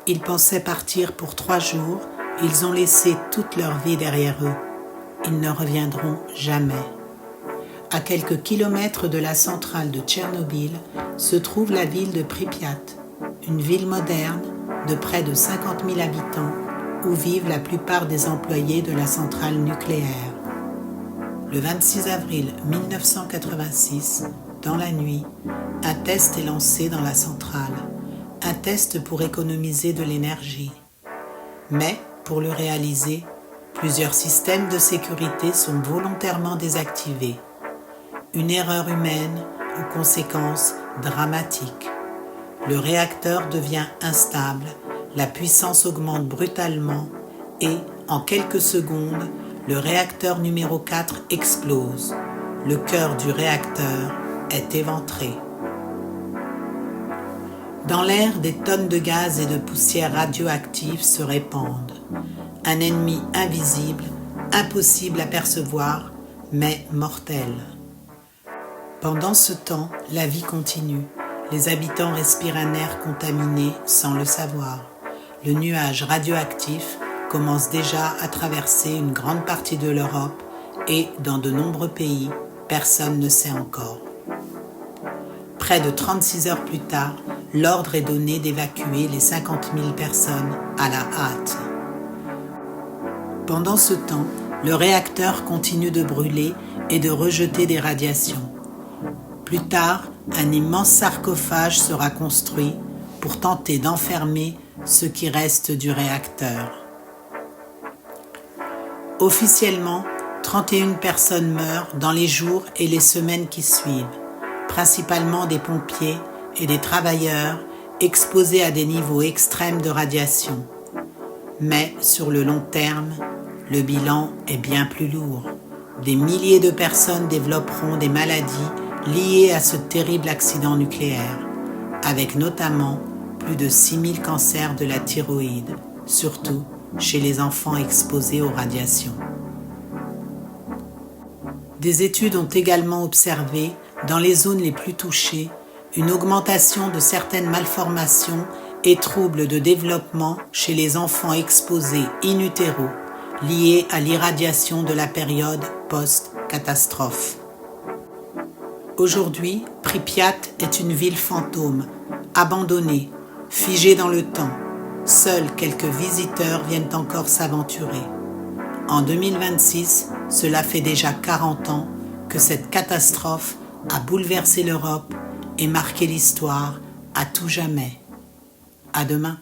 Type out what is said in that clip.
Ils pensaient partir pour 3 jours, ils ont laissé toute leur vie derrière eux. Ils ne reviendront jamais. À quelques kilomètres de la centrale de Tchernobyl se trouve la ville de Pripyat, une ville moderne de près de 50 000 habitants où vivent la plupart des employés de la centrale nucléaire. Le 26 avril 1986, dans la nuit, un test est lancé dans la centrale, un test pour économiser de l'énergie. Mais, pour le réaliser, plusieurs systèmes de sécurité sont volontairement désactivés. Une erreur humaine aux conséquences dramatiques. Le réacteur devient instable, la puissance augmente brutalement et, en quelques secondes, le réacteur numéro 4 explose. Le cœur du réacteur est éventré. Dans l'air, des tonnes de gaz et de poussière radioactive se répandent. Un ennemi invisible, impossible à percevoir, mais mortel. Pendant ce temps, la vie continue. Les habitants respirent un air contaminé sans le savoir. Le nuage radioactif commence déjà à traverser une grande partie de l'Europe et, dans de nombreux pays, personne ne sait encore. Près de 36 heures plus tard, l'ordre est donné d'évacuer les 50 000 personnes à la hâte. Pendant ce temps, le réacteur continue de brûler et de rejeter des radiations. Plus tard, un immense sarcophage sera construit pour tenter d'enfermer ce qui reste du réacteur. Officiellement, 31 personnes meurent dans les jours et les semaines qui suivent, principalement des pompiers et des travailleurs exposés à des niveaux extrêmes de radiation. Mais sur le long terme, le bilan est bien plus lourd. Des milliers de personnes développeront des maladies liées à ce terrible accident nucléaire, avec notamment plus de 6000 cancers de la thyroïde, surtout chez les enfants exposés aux radiations. Des études ont également observé, dans les zones les plus touchées, une augmentation de certaines malformations et troubles de développement chez les enfants exposés in utero, liés à l'irradiation de la période post-catastrophe. Aujourd'hui, Pripyat est une ville fantôme, abandonnée, figée dans le temps. Seuls quelques visiteurs viennent encore s'aventurer. En 2026, cela fait déjà 40 ans que cette catastrophe a bouleversé l'Europe et marqué l'histoire à tout jamais. À demain.